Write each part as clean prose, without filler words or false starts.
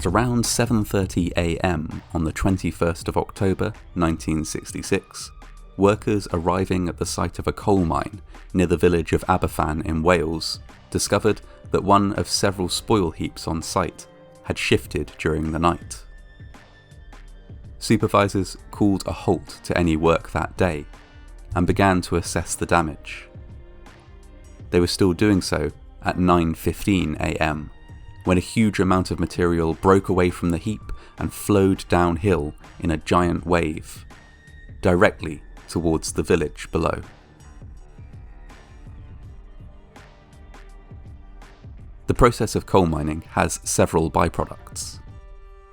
At around 7:30 a.m. on the 21st of October 1966, workers arriving at the site of a coal mine near the village of Aberfan in Wales discovered that one of several spoil heaps on site had shifted during the night. Supervisors called a halt to any work that day and began to assess the damage. They were still doing so at 9:15 a.m. when a huge amount of material broke away from the heap and flowed downhill in a giant wave, directly towards the village below. The process of coal mining has several byproducts.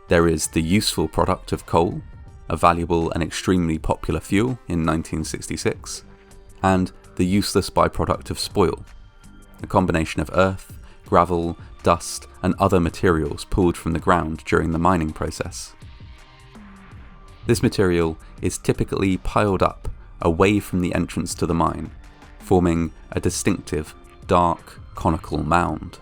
There is the useful product of coal, a valuable and extremely popular fuel in 1966, and the useless byproduct of spoil, a combination of earth, gravel, dust, and other materials pulled from the ground during the mining process. This material is typically piled up away from the entrance to the mine, forming a distinctive, dark, conical mound.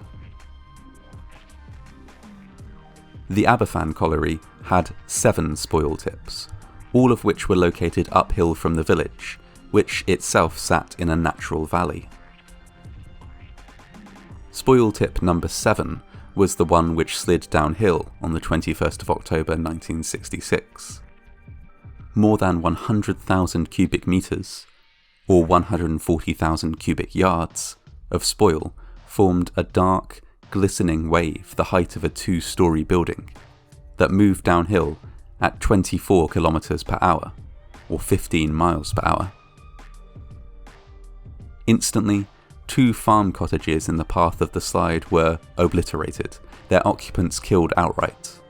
The Aberfan colliery had 7 spoil tips, all of which were located uphill from the village, which itself sat in a natural valley. Spoil tip number 7 was the one which slid downhill on the 21st of October 1966. More than 100,000 cubic meters, or 140,000 cubic yards, of spoil formed a dark, glistening wave the height of a 2-story building that moved downhill at 24 kilometers per hour, or 15 miles per hour. Instantly, 2 farm cottages in the path of the slide were obliterated, their occupants killed outright.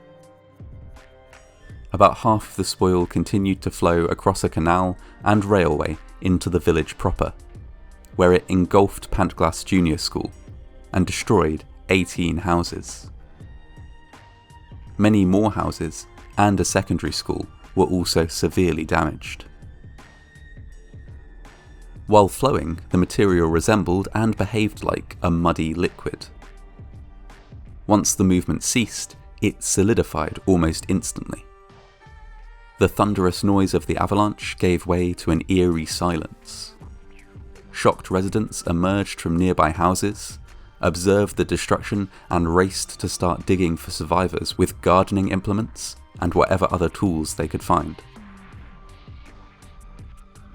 About half of the spoil continued to flow across a canal and railway into the village proper, where it engulfed Pantglas Junior School and destroyed 18 houses. Many more houses and a secondary school were also severely damaged. While flowing, the material resembled and behaved like a muddy liquid. Once the movement ceased, it solidified almost instantly. The thunderous noise of the avalanche gave way to an eerie silence. Shocked residents emerged from nearby houses, observed the destruction, and raced to start digging for survivors with gardening implements and whatever other tools they could find.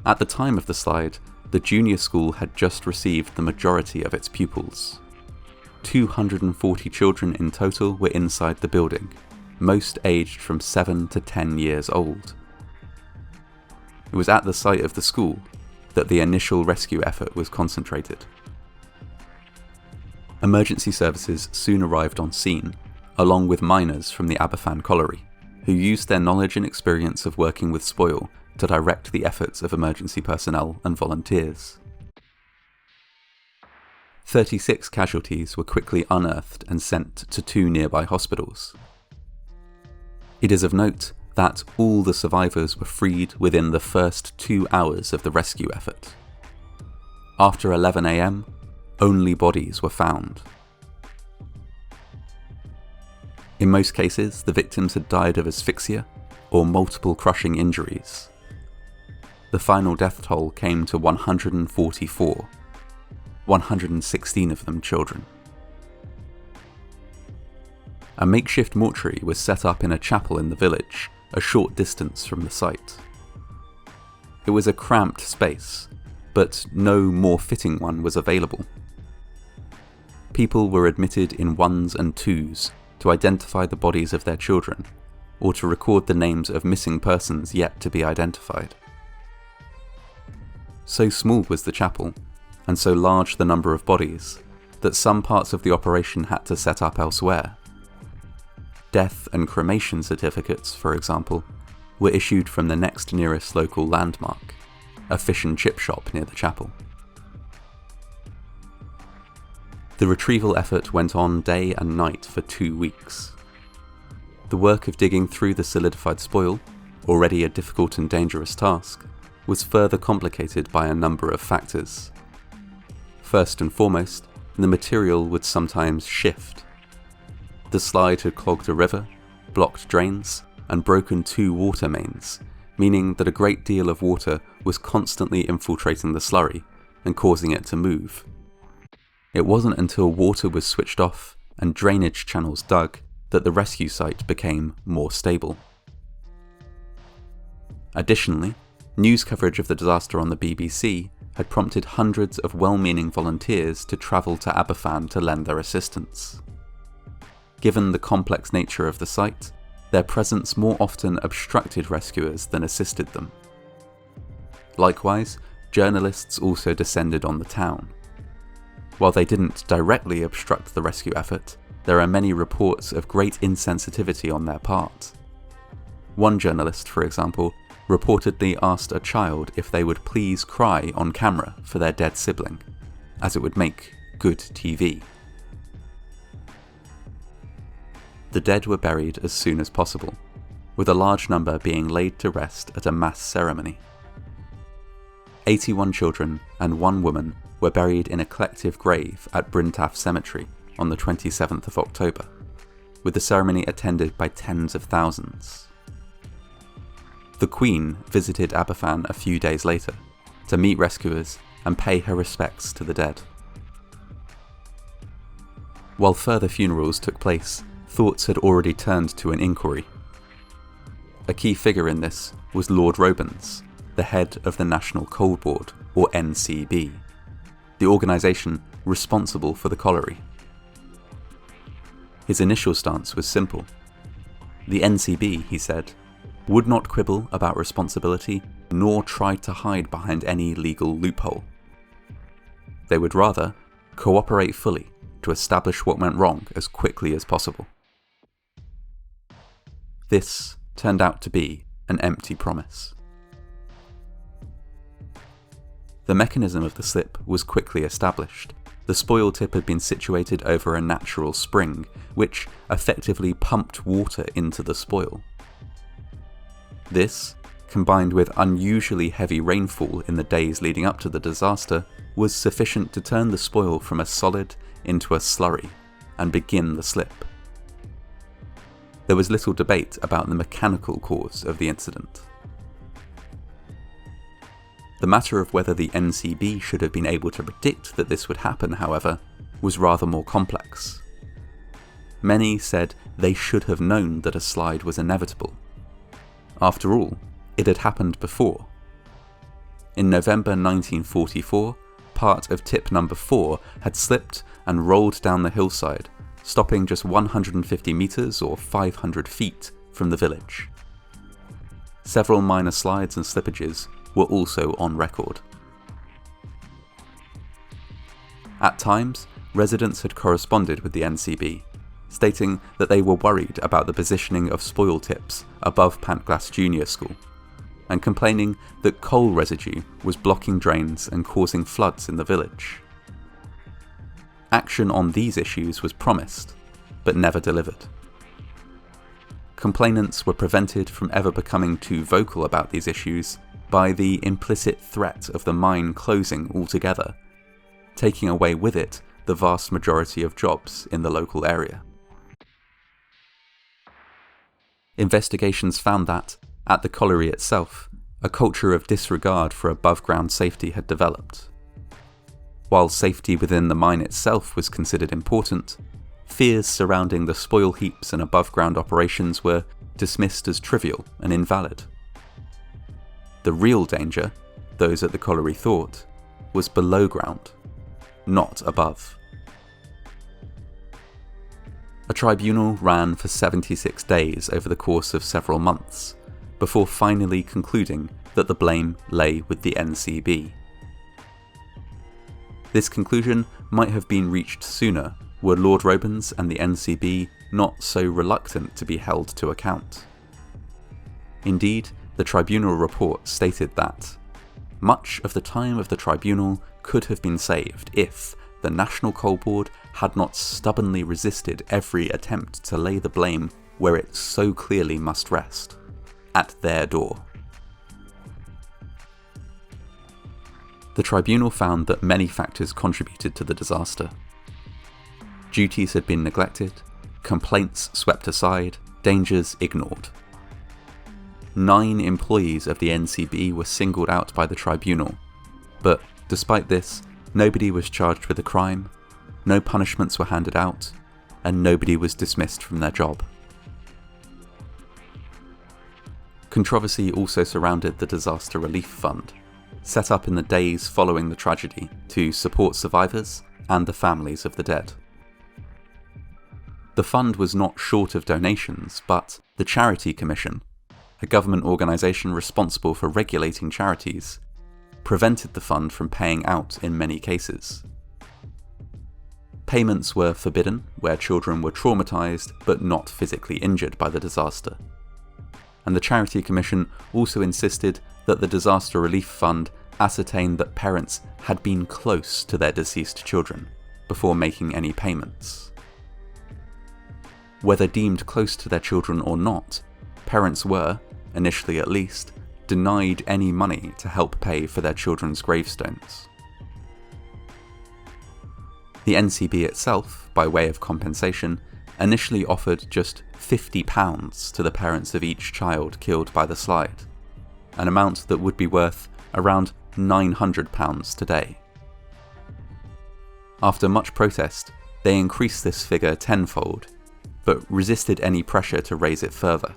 At the time of the slide, the junior school had just received the majority of its pupils. 240 children in total were inside the building, most aged from 7 to 10 years old. It was at the site of the school that the initial rescue effort was concentrated. Emergency services soon arrived on scene, along with miners from the Aberfan colliery, who used their knowledge and experience of working with spoil to direct the efforts of emergency personnel and volunteers. 36 casualties were quickly unearthed and sent to 2 nearby hospitals. It is of note that all the survivors were freed within the first 2 hours of the rescue effort. After 11 a.m, only bodies were found. In most cases, the victims had died of asphyxia or multiple crushing injuries. The final death toll came to 144, 116 of them children. A makeshift mortuary was set up in a chapel in the village, a short distance from the site. It was a cramped space, but no more fitting one was available. People were admitted in 1s and 2s to identify the bodies of their children, or to record the names of missing persons yet to be identified. So small was the chapel, and so large the number of bodies, that some parts of the operation had to set up elsewhere. Death and cremation certificates, for example, were issued from the next nearest local landmark, a fish and chip shop near the chapel. The retrieval effort went on day and night for 2 weeks. The work of digging through the solidified spoil, already a difficult and dangerous task, was further complicated by a number of factors. First and foremost, the material would sometimes shift. The slide had clogged a river, blocked drains, and broken 2 water mains, meaning that a great deal of water was constantly infiltrating the slurry and causing it to move. It wasn't until water was switched off and drainage channels dug that the rescue site became more stable. Additionally, news coverage of the disaster on the BBC had prompted hundreds of well-meaning volunteers to travel to Aberfan to lend their assistance. Given the complex nature of the site, their presence more often obstructed rescuers than assisted them. Likewise, journalists also descended on the town. While they didn't directly obstruct the rescue effort, there are many reports of great insensitivity on their part. One journalist, for example, reportedly asked a child if they would please cry on camera for their dead sibling, as it would make good TV. The dead were buried as soon as possible, with a large number being laid to rest at a mass ceremony. 81 children and 1 woman were buried in a collective grave at Bryntaff Cemetery on the 27th of October, with the ceremony attended by tens of thousands. The Queen visited Aberfan a few days later to meet rescuers and pay her respects to the dead. While further funerals took place, thoughts had already turned to an inquiry. A key figure in this was Lord Robens, the head of the National Coal Board, or NCB, the organisation responsible for the colliery. His initial stance was simple. The NCB, he said, would not quibble about responsibility nor try to hide behind any legal loophole. They would rather cooperate fully to establish what went wrong as quickly as possible. This turned out to be an empty promise. The mechanism of the slip was quickly established. The spoil tip had been situated over a natural spring, which effectively pumped water into the spoil. This, combined with unusually heavy rainfall in the days leading up to the disaster, was sufficient to turn the spoil from a solid into a slurry and begin the slip. There was little debate about the mechanical cause of the incident. The matter of whether the NCB should have been able to predict that this would happen, however, was rather more complex. Many said they should have known that a slide was inevitable. After all, it had happened before. In November 1944, part of tip number 4 had slipped and rolled down the hillside, stopping just 150 metres or 500 feet from the village. Several minor slides and slippages were also on record. At times, residents had corresponded with the NCB, stating that they were worried about the positioning of spoil tips above Pantglas Junior School, and complaining that coal residue was blocking drains and causing floods in the village. Action on these issues was promised, but never delivered. Complainants were prevented from ever becoming too vocal about these issues by the implicit threat of the mine closing altogether, taking away with it the vast majority of jobs in the local area. Investigations found that, at the colliery itself, a culture of disregard for above-ground safety had developed. While safety within the mine itself was considered important, fears surrounding the spoil heaps and above-ground operations were dismissed as trivial and invalid. The real danger, those at the colliery thought, was below ground, not above. A tribunal ran for 76 days over the course of several months, before finally concluding that the blame lay with the NCB. This conclusion might have been reached sooner were Lord Robens and the NCB not so reluctant to be held to account. Indeed, the tribunal report stated that much of the time of the tribunal could have been saved if the National Coal Board had not stubbornly resisted every attempt to lay the blame where it so clearly must rest, at their door. The tribunal found that many factors contributed to the disaster. Duties had been neglected, complaints swept aside, dangers ignored. 9 employees of the NCB were singled out by the tribunal, but despite this, nobody was charged with a crime, no punishments were handed out, and nobody was dismissed from their job. Controversy also surrounded the Disaster Relief Fund, set up in the days following the tragedy to support survivors and the families of the dead. The fund was not short of donations, but the Charity Commission, a government organisation responsible for regulating charities, prevented the fund from paying out in many cases. Payments were forbidden where children were traumatised but not physically injured by the disaster. And the Charity Commission also insisted that the Disaster Relief Fund ascertain that parents had been close to their deceased children before making any payments. Whether deemed close to their children or not, parents were, initially at least, denied any money to help pay for their children's gravestones. The NCB itself, by way of compensation, initially offered just £50 to the parents of each child killed by the slide, an amount that would be worth around £900 today. After much protest, they increased this figure tenfold, but resisted any pressure to raise it further.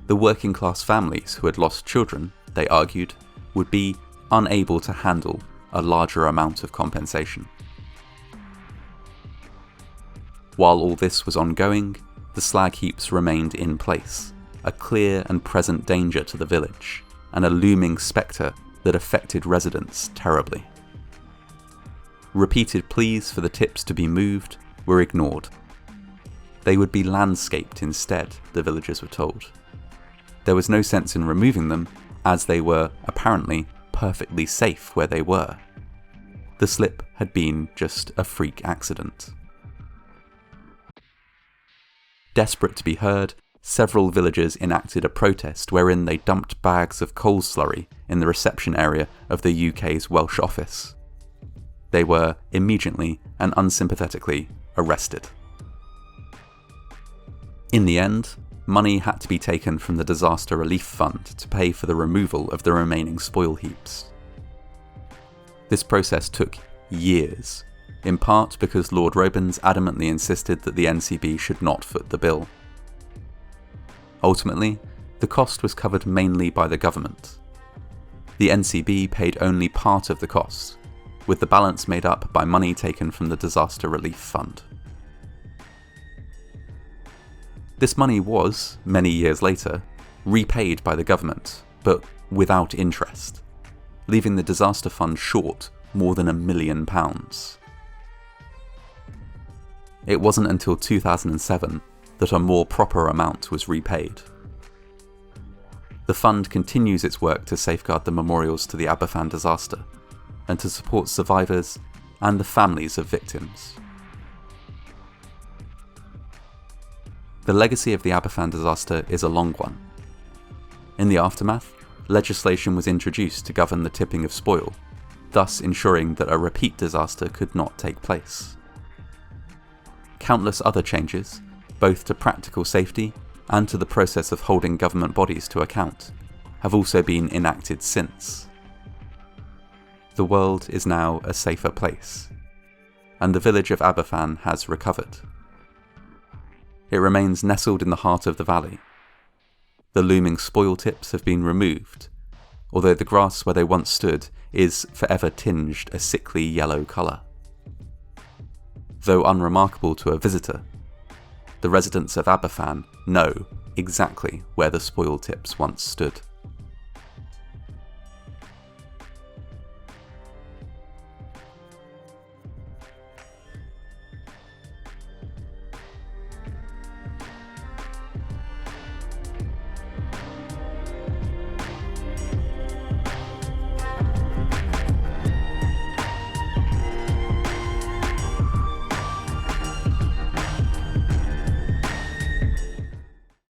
The working class families who had lost children, they argued, would be unable to handle a larger amount of compensation. While all this was ongoing, the slag heaps remained in place, a clear and present danger to the village, and a looming spectre that affected residents terribly. Repeated pleas for the tips to be moved were ignored. They would be landscaped instead, the villagers were told. There was no sense in removing them, as they were, apparently, perfectly safe where they were. The slip had been just a freak accident. Desperate to be heard, several villagers enacted a protest wherein they dumped bags of coal slurry in the reception area of the UK's Welsh office. They were immediately and unsympathetically arrested. In the end, money had to be taken from the Disaster Relief Fund to pay for the removal of the remaining spoil heaps. This process took years, in part because Lord Robins adamantly insisted that the NCB should not foot the bill. Ultimately, the cost was covered mainly by the government. The NCB paid only part of the cost, with the balance made up by money taken from the Disaster Relief Fund. This money was, many years later, repaid by the government, but without interest, leaving the disaster fund short more than £1 million. It wasn't until 2007 that a more proper amount was repaid. The fund continues its work to safeguard the memorials to the Aberfan disaster, and to support survivors and the families of victims. The legacy of the Aberfan disaster is a long one. In the aftermath, legislation was introduced to govern the tipping of spoil, thus ensuring that a repeat disaster could not take place. Countless other changes, both to practical safety and to the process of holding government bodies to account, have also been enacted since. The world is now a safer place, and the village of Aberfan has recovered. It remains nestled in the heart of the valley. The looming spoil tips have been removed, although the grass where they once stood is forever tinged a sickly yellow colour. Though unremarkable to a visitor, the residents of Aberfan know exactly where the spoil tips once stood.